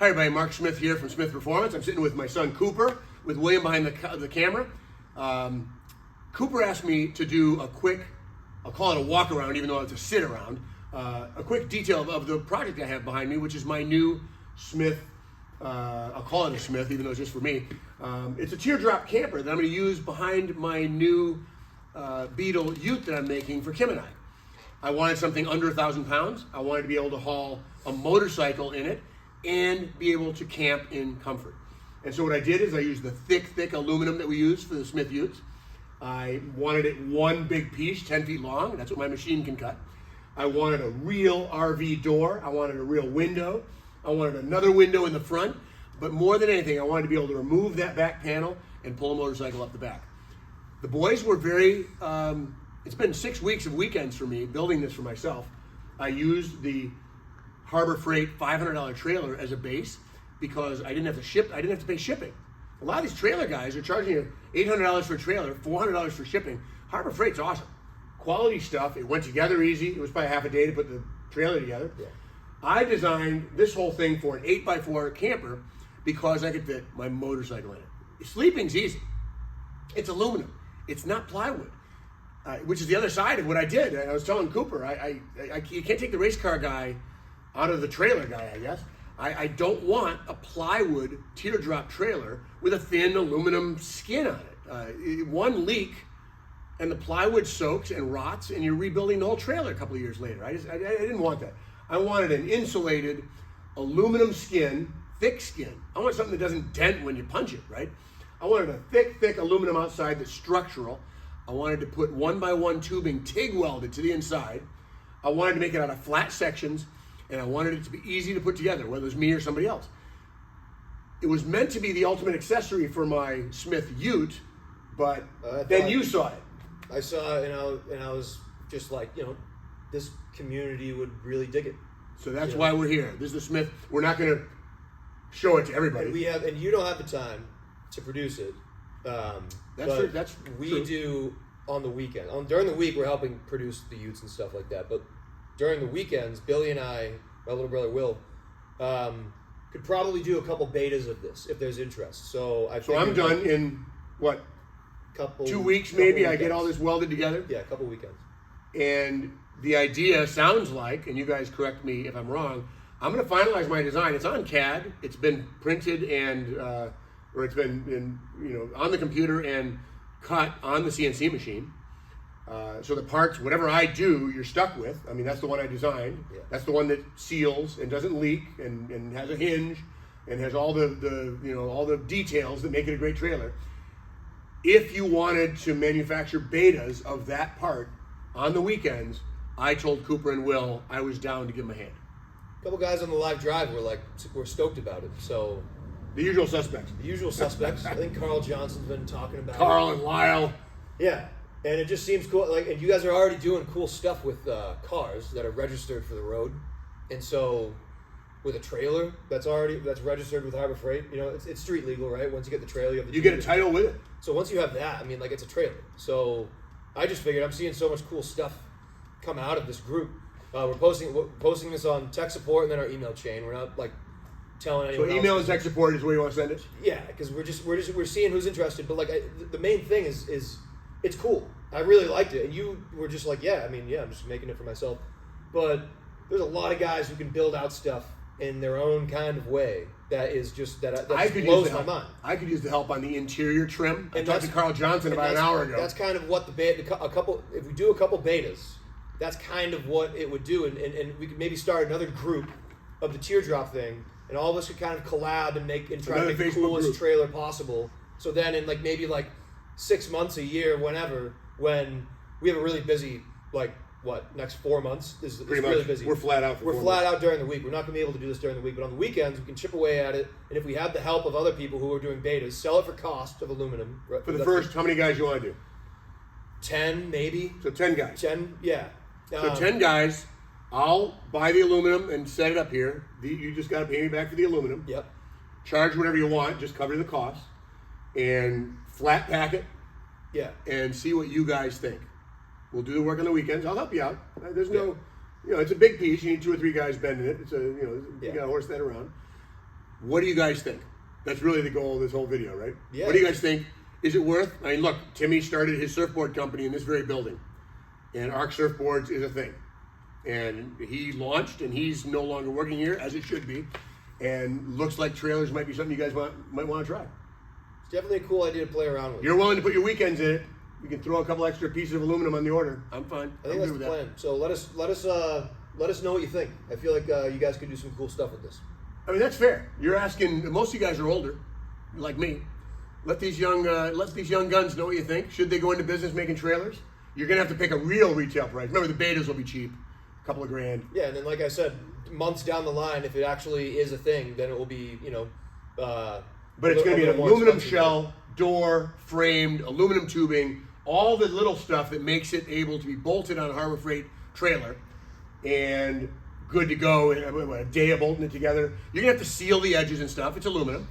Hi everybody, Mark Smyth here from Smyth Performance. I'm sitting with my son Cooper, with William behind the camera. Cooper asked me to do a quick, I'll call it a walk around, even though it's a sit around, a quick detail of the project I have behind me, which is my new Smyth, I'll call it a Smyth, even though it's just for me. It's a teardrop camper that I'm going to use behind my new Beetle Ute that I'm making for Kim and I. I wanted something under 1,000 pounds. I wanted to be able to haul a motorcycle in it and be able to camp in comfort. And so what I did is I used the thick aluminum that we use for the Smyth Utes. I wanted it one big piece, 10 feet long. That's what my machine can cut. I wanted a real RV door. I wanted a real window. I wanted another window in the front. But more than anything, I wanted to be able to remove that back panel and pull a motorcycle up the back. The boys were very, it's been 6 weeks of weekends for me building this for myself. I used the Harbor Freight $500 trailer as a base because I didn't have to pay shipping. A lot of these trailer guys are charging you $800 for a trailer, $400 for shipping. Harbor Freight's awesome. Quality stuff. It went together easy. It was probably half a day to put the trailer together. Yeah. I designed this whole thing for an 8x4 camper because I could fit my motorcycle in it. Sleeping's easy. It's aluminum. It's not plywood, which is the other side of what I did. I was telling Cooper, you can't take the race car guy out of the trailer guy, I guess. I don't want a plywood teardrop trailer with a thin aluminum skin on it. One leak and the plywood soaks and rots and you're rebuilding the whole trailer a couple of years later. I didn't want that. I wanted an insulated aluminum skin, thick skin. I want something that doesn't dent when you punch it, right? I wanted a thick aluminum outside that's structural. I wanted to put 1x1 tubing TIG welded to the inside. I wanted to make it out of flat sections. And I wanted it to be easy to put together, whether it was me or somebody else. It was meant to be the ultimate accessory for my Smyth Ute, but then you saw it. I saw it, and I was just like, this community would really dig it. So that's why we're here. This is the Smyth. We're not going to show it to everybody. And you don't have the time to produce it. That's true. That's we do on the weekend. During the week, we're helping produce the Utes and stuff like that, but during the weekends, Billy and I, my little brother Will, could probably do a couple betas of this if there's interest. So I'm done in what? 2 weeks maybe. I get all this welded together. Yeah, a couple weekends. And the idea sounds like, and you guys correct me if I'm wrong, I'm going to finalize my design. It's on CAD. It's been printed and, or it's been on the computer and cut on the CNC machine. So the parts, whatever I do, you're stuck with. I mean, that's the one I designed. Yeah. That's the one that seals and doesn't leak and has a hinge and has all the details that make it a great trailer. If you wanted to manufacture betas of that part on the weekends, I told Cooper and Will I was down to give them a hand. A couple guys on the live drive were stoked about it. So the usual suspects. I think Carl Johnson's been talking about Carl and Lyle. Yeah. And it just seems cool. And you guys are already doing cool stuff with cars that are registered for the road, and so with a trailer that's registered with Harbor Freight, it's street legal, right? Once you get the trailer, you get a title with it. So once you have that, it's a trailer. So I just figured I'm seeing so much cool stuff come out of this group. We're posting this on tech support and then our email chain. We're not telling anyone. So email and tech support is where you want to send it. Yeah, because we're seeing who's interested. But the main thing is. It's cool. I really liked it. And you were just like, I'm just making it for myself. But there's a lot of guys who can build out stuff in their own kind of way that blows my mind. I could use the help on the interior trim. I talked to Carl Johnson about an hour ago. That's kind of what if we do a couple betas, that's kind of what it would do. And we could maybe start another group of the teardrop thing, and all of us could kind of collab and try to make the coolest trailer possible. So then in maybe 6 months, a year, whenever, when we have a really busy, next 4 months is really busy. We're flat out. We're flat out during the week. We're not going to be able to do this during the week, but on the weekends we can chip away at it. And if we have the help of other people who are doing betas, sell it for cost of aluminum. For the first, how many guys you want to do? 10 maybe. So 10 guys. 10, yeah. So 10 guys. I'll buy the aluminum and set it up here. You just got to pay me back for the aluminum. Yep. Charge whatever you want. Just cover the cost. And flat pack it. Yeah. And see what you guys think. We'll do the work on the weekends. I'll help you out. There's no, it's a big piece. You need 2 or 3 guys bending it. It's you got to horse that around. What do you guys think? That's really the goal of this whole video, right? Yeah. What do you guys think? Is it worth? I mean, look, Timmy started his surfboard company in this very building, and Arc Surfboards is a thing. And he launched, and he's no longer working here, as it should be. And looks like trailers might be something you guys might want to try. It's definitely a cool idea to play around with. You're willing to put your weekends in it. We can throw a couple extra pieces of aluminum on the order. I'm fine. I think that's the plan. So let us know what you think. I feel like you guys could do some cool stuff with this. I mean, that's fair. You're asking. Most of you guys are older, like me. Let these young guns know what you think. Should they go into business making trailers? You're gonna have to pick a real retail price. Remember, the betas will be cheap, a couple of grand. Yeah, and then like I said, months down the line, if it actually is a thing, then it will be But it's going to be an aluminum shell, door, framed, aluminum tubing, all the little stuff that makes it able to be bolted on a Harbor Freight trailer and good to go in a day of bolting it together. You're going to have to seal the edges and stuff. It's aluminum,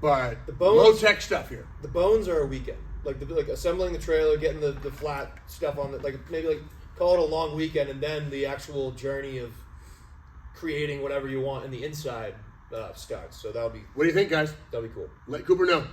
but low-tech stuff here. The bones are a weekend. Like assembling the trailer, getting the flat stuff on it, maybe call it a long weekend, and then the actual journey of creating whatever you want in the inside starts. So that'll be. What do you think, guys? That'll be cool. Let Cooper know.